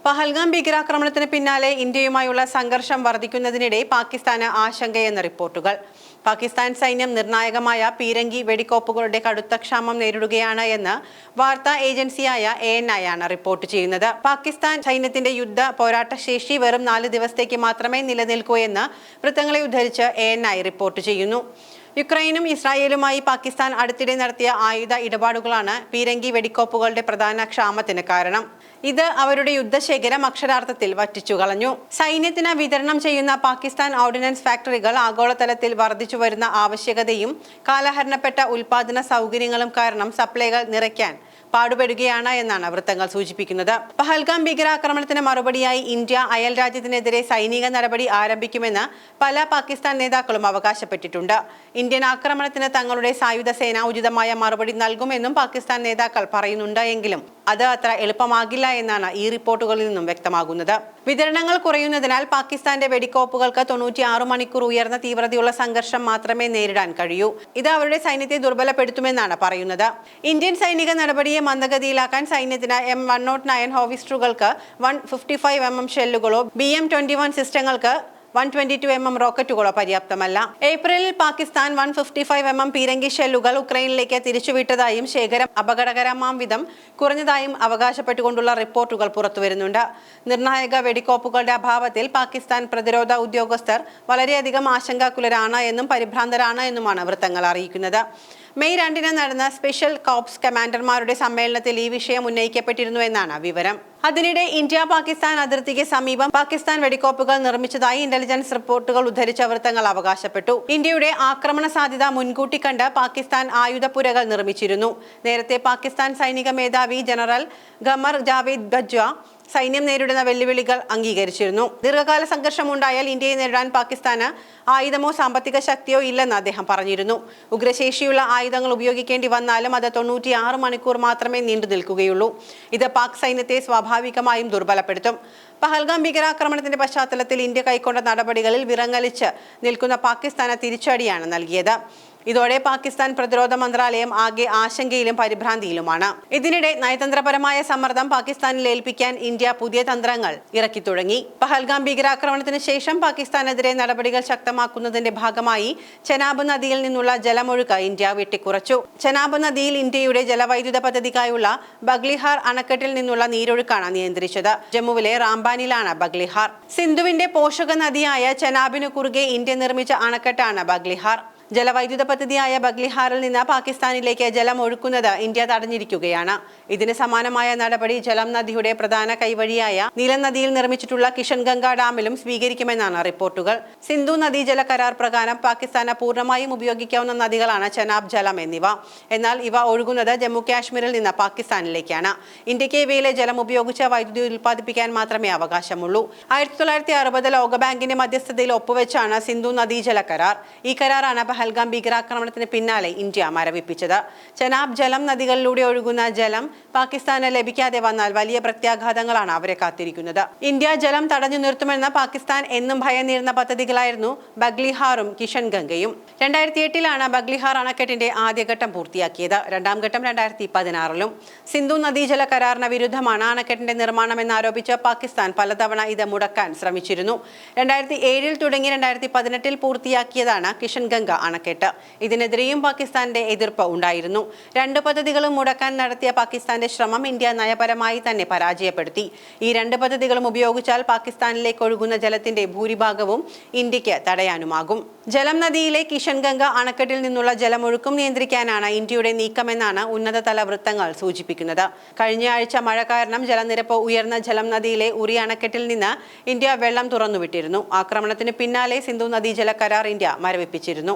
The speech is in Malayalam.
പഹൽഗാം ഭീകരാക്രമണത്തിന് പിന്നാലെ ഇന്ത്യയുമായുള്ള സംഘർഷം വർദ്ധിക്കുന്നതിനിടെ പാകിസ്ഥാന് ആശങ്കയെന്ന റിപ്പോർട്ടുകൾ. പാകിസ്ഥാൻ സൈന്യം നിർണായകമായ പീരങ്കി വെടിക്കോപ്പുകളുടെ കടുത്ത ക്ഷാമം നേരിടുകയാണ് എന്ന് വാർത്താ ഏജൻസിയായ ANI ആണ് റിപ്പോർട്ട് ചെയ്യുന്നത്. പാകിസ്ഥാൻ സൈന്യത്തിന്റെ യുദ്ധ പോരാട്ട ശേഷി വെറും 4 ദിവസത്തേക്ക് മാത്രമേ നിലനിൽക്കൂ എന്ന് വൃത്തങ്ങളെ ഉദ്ധരിച്ച് ANI റിപ്പോർട്ട് ചെയ്യുന്നു. യുക്രൈനും ഇസ്രായേലുമായി പാകിസ്ഥാൻ അടുത്തിടെ നടത്തിയ ആയുധ ഇടപാടുകളാണ് പീരങ്കി വെടിക്കോപ്പുകളുടെ പ്രധാന ക്ഷാമത്തിന് കാരണം. ഇത് അവരുടെ യുദ്ധശേഖരം അക്ഷരാർത്ഥത്തിൽ വറ്റിച്ചു കളഞ്ഞു. സൈന്യത്തിന് വിതരണം ചെയ്യുന്ന പാകിസ്ഥാൻ ഓർഡിനൻസ് ഫാക്ടറികൾ ആഗോളതലത്തിൽ വർദ്ധിച്ചു വരുന്ന ആവശ്യകതയും കാലഹരണപ്പെട്ട ഉൽപാദന സൗകര്യങ്ങളും കാരണം സപ്ലൈകൾ നിറയ്ക്കാൻ പാടുപെടുകയാണ് എന്നാണ് വൃത്തങ്ങൾ സൂചിപ്പിക്കുന്നത്. പഹൽഗാം ഭീകരാക്രമണത്തിന് മറുപടിയായി ഇന്ത്യ അയൽ രാജ്യത്തിനെതിരെ സൈനിക നടപടി ആരംഭിക്കുമെന്ന് പല പാകിസ്ഥാൻ നേതാക്കളും അവകാശപ്പെട്ടിട്ടുണ്ട്. ഇന്ത്യൻ ആക്രമണത്തിന് തങ്ങളുടെ സായുധ സേന ഉചിതമായ മറുപടി നൽകുമെന്നും പാകിസ്ഥാൻ നേതാക്കൾ പറയുന്നുണ്ട്. എങ്കിലും അത് അത്ര എളുപ്പമാകില്ല എന്നാണ് ഈ റിപ്പോർട്ടുകളിൽ നിന്നും വ്യക്തമാകുന്നത്. വിതരണങ്ങൾ കുറയുന്നതിനാൽ പാകിസ്ഥാന്റെ വെടിക്കോപ്പുകൾക്ക് 96 മണിക്കൂർ ഉയർന്ന തീവ്രതയുള്ള സംഘർഷം മാത്രമേ നേരിടാൻ കഴിയൂ. ഇത് അവരുടെ സൈന്യത്തെ ദുർബലപ്പെടുത്തുമെന്നാണ് പറയുന്നത്. ഇന്ത്യൻ സൈനിക നടപടിയെ മന്ദഗതിയിലാക്കാൻ സൈന്യത്തിന് M109 ഹോവിസ്റ്ററുകൾക്ക് 155mm ഷെല്ലുകളോ BM-21 സിസ്റ്റങ്ങൾക്ക് 122mm റോക്കറ്റുകളോ പര്യാപ്തമല്ല. ഏപ്രിലിൽ പാകിസ്ഥാൻ 155mm പീരങ്കി ഷെല്ലുകൾ ഉക്രൈനിലേക്ക് തിരിച്ചുവിട്ടതായും ശേഖരം അപകടകരമാം വിധം കുറഞ്ഞതായും അവകാശപ്പെട്ടുകൊണ്ടുള്ള റിപ്പോർട്ടുകൾ പുറത്തുവരുന്നുണ്ട്. നിർണായക വെടിക്കോപ്പുകളുടെ അഭാവത്തിൽ പാകിസ്ഥാൻ പ്രതിരോധ ഉദ്യോഗസ്ഥർ വളരെയധികം ആശങ്കാകുലരാണ് എന്നും പരിഭ്രാന്തരാണ് എന്നുമാണ് വൃത്തങ്ങൾ അറിയിക്കുന്നത്. മെയ് 2 നടന്ന സ്പെഷ്യൽ കോപ്സ് കമാൻഡർമാരുടെ സമ്മേളനത്തിൽ ഈ വിഷയം ഉന്നയിക്കപ്പെട്ടിരുന്നു എന്നാണ് വിവരം. അതിനിടെ ഇന്ത്യ പാകിസ്ഥാൻ അതിർത്തിക്ക് സമീപം പാകിസ്ഥാൻ വെടിക്കോപ്പുകൾ നിർമ്മിച്ചതായി ഇന്റലിജൻസ് റിപ്പോർട്ടുകൾ ഉദ്ധരിച്ച വൃത്തങ്ങൾ അവകാശപ്പെട്ടു. ഇന്ത്യയുടെ ആക്രമണ സാധ്യത മുൻകൂട്ടി കണ്ട് പാകിസ്ഥാൻ ആയുധപ്പുരകൾ നിർമ്മിച്ചിരുന്നു. നേരത്തെ പാകിസ്ഥാൻ സൈനിക മേധാവി ജനറൽ ഖമർ ജാവേദ് ബജ്വ സൈന്യം നേരിടുന്ന വെല്ലുവിളികൾ അംഗീകരിച്ചിരുന്നു. ദീർഘകാല സംഘർഷമുണ്ടായാൽ ഇന്ത്യയെ നേരിടാൻ പാകിസ്ഥാന് ആയുധമോ സാമ്പത്തിക ശക്തിയോ ഇല്ലെന്ന് അദ്ദേഹം പറഞ്ഞിരുന്നു. ഉഗ്രശേഷിയുള്ള ആയുധങ്ങൾ ഉപയോഗിക്കേണ്ടി വന്നാലും അത് 96 മണിക്കൂർ മാത്രമേ നീണ്ടു നിൽക്കുകയുള്ളൂ. ഇത് പാക് സൈന്യത്തെ സ്വാഭാവികമായും ദുർബലപ്പെടുത്തും. പഹൽഗാം ഭീകരാക്രമണത്തിന്റെ പശ്ചാത്തലത്തിൽ ഇന്ത്യ കൈക്കൊണ്ട നടപടികളിൽ വിറങ്ങലിച്ച് നിൽക്കുന്ന പാകിസ്ഥാന് തിരിച്ചടിയാണ് നൽകിയത്. ഇതോടെ പാകിസ്ഥാൻ പ്രതിരോധ മന്ത്രാലയം ആകെ ആശങ്കയിലും പരിഭ്രാന്തിയിലുമാണ്. ഇതിനിടെ നയതന്ത്രപരമായ സമ്മർദ്ദം പാകിസ്ഥാനിൽ ഏൽപ്പിക്കാൻ ഇന്ത്യ പുതിയ തന്ത്രങ്ങൾ ഇറക്കി തുടങ്ങി. പഹൽഗാം ഭീകരാക്രമണത്തിന് ശേഷം പാകിസ്ഥാനെതിരെ നടപടികൾ ശക്തമാക്കുന്നതിന്റെ ഭാഗമായി ചെനാബ് നദിയിൽ നിന്നുള്ള ജലമൊഴുക്ക് ഇന്ത്യ വെട്ടിക്കുറച്ചു. ചെനാബ് നദിയിൽ ഇന്ത്യയുടെ ജലവൈദ്യുത പദ്ധതിക്കായുള്ള ബഗ്ലിഹാർ അണക്കെട്ടിൽ നിന്നുള്ള നീരൊഴുക്കാണ് നിയന്ത്രിച്ചത്. ജമ്മുവിലെ റാംബാനിലാണ് ബഗ്ലിഹാർ. സിന്ധുവിന്റെ പോഷക നദിയായ ചെനാബിനു കുറുകെ ഇന്ത്യ നിർമ്മിച്ച അണക്കെട്ടാണ് ബഗ്ലിഹാർ. ജലവൈദ്യുത പദ്ധതിയായ ബഗ്ലിഹാറിൽ നിന്ന് പാകിസ്ഥാനിലേക്ക് ജലം ഒഴുക്കുന്നത് ഇന്ത്യ തടഞ്ഞിരിക്കുകയാണ്. ഇതിന് സമാനമായ നടപടി ജലം നദിയുടെ പ്രധാന കൈവഴിയായ നീലം നദിയിൽ നിർമ്മിച്ചിട്ടുള്ള കിഷൻഗംഗ ഡാമിലും സ്വീകരിക്കുമെന്നാണ് റിപ്പോർട്ടുകൾ. സിന്ധു നദീജല കരാർ പ്രകാരം പാകിസ്ഥാന് പൂർണ്ണമായും ഉപയോഗിക്കാവുന്ന നദികളാണ് ചെനാബ്, ജലം എന്നിവ. എന്നാൽ ഇവ ഒഴുകുന്നത് ജമ്മു കാശ്മീരിൽ നിന്ന് പാകിസ്ഥാനിലേക്കാണ്. ഇന്ത്യക്ക് ഇവയിലെ ജലം ഉപയോഗിച്ച് വൈദ്യുതി ഉൽപ്പാദിപ്പിക്കാൻ മാത്രമേ അവകാശമുള്ളൂ. 1960 ലോകബാങ്കിന്റെ മധ്യസ്ഥതയിൽ ഒപ്പുവെച്ചാണ് സിന്ധു നദീജല കരാർ. ഈ കരാറാണ് പഹൽഗാം ഭീകരാക്രമണത്തിന് പിന്നാലെ ഇന്ത്യ മരവിപ്പിച്ചത്. ചെനാബ്, ജലം നദികളിലൂടെ ഒഴുകുന്ന ജലം പാകിസ്ഥാന് ലഭിക്കാതെ വന്നാൽ വലിയ പ്രത്യാഘാതങ്ങളാണ് അവരെ കാത്തിരിക്കുന്നത്. ഇന്ത്യ ജലം തടഞ്ഞു നിർത്തുമെന്ന് പാകിസ്ഥാൻ എന്നും ഭയന്നിരുന്ന പദ്ധതികളായിരുന്നു ബഗ്ലിഹാറും കിഷൻഗംഗയും. 2008 ബഗ്ലിഹാർ അണക്കെട്ടിന്റെ ആദ്യഘട്ടം പൂർത്തിയാക്കിയത്. രണ്ടാം ഘട്ടം 2016. സിന്ധു നദീജല കരാറിന് വിരുദ്ധമാണ് അണക്കെട്ടിന്റെ നിർമ്മാണം എന്നാരോപിച്ച് പാകിസ്ഥാൻ പലതവണ ഇത് മുടക്കാൻ ശ്രമിച്ചിരുന്നു. 2007 തുടങ്ങി 2018 പൂർത്തിയാക്കിയതാണ് കിഷൻഗംഗ അണക്കെട്ട്. ഇതിനെതിരെയും പാകിസ്ഥാന്റെ എതിർപ്പ് ഉണ്ടായിരുന്നു. 2 പദ്ധതികളും മുടക്കാൻ നടത്തിയ പാകിസ്ഥാന്റെ ശ്രമം ഇന്ത്യ നയപരമായി തന്നെ പരാജയപ്പെടുത്തി. ഈ 2 പദ്ധതികളും ഉപയോഗിച്ചാൽ പാകിസ്ഥാനിലേക്ക് ഒഴുകുന്ന ജലത്തിന്റെ ഭൂരിഭാഗവും ഇന്ത്യക്ക് തടയാനുമാകും. ജലം നദിയിലെ കിഷൻഗംഗ അണക്കെട്ടിൽ നിന്നുള്ള ജലമൊഴുക്കും നിയന്ത്രിക്കാനാണ് ഇന്ത്യയുടെ നീക്കമെന്നാണ് ഉന്നതതല വൃത്തങ്ങൾ സൂചിപ്പിക്കുന്നത്. കഴിഞ്ഞ ആഴ്ച മഴ കാരണം ജലനിരപ്പ് ഉയർന്ന ജലം നദിയിലെ ഉറി അണക്കെട്ടിൽ നിന്ന് ഇന്ത്യ വെള്ളം തുറന്നുവിട്ടിരുന്നു. ആക്രമണത്തിന് പിന്നാലെ സിന്ധു നദീജല കരാർ ഇന്ത്യ മരവിപ്പിച്ചിരുന്നു.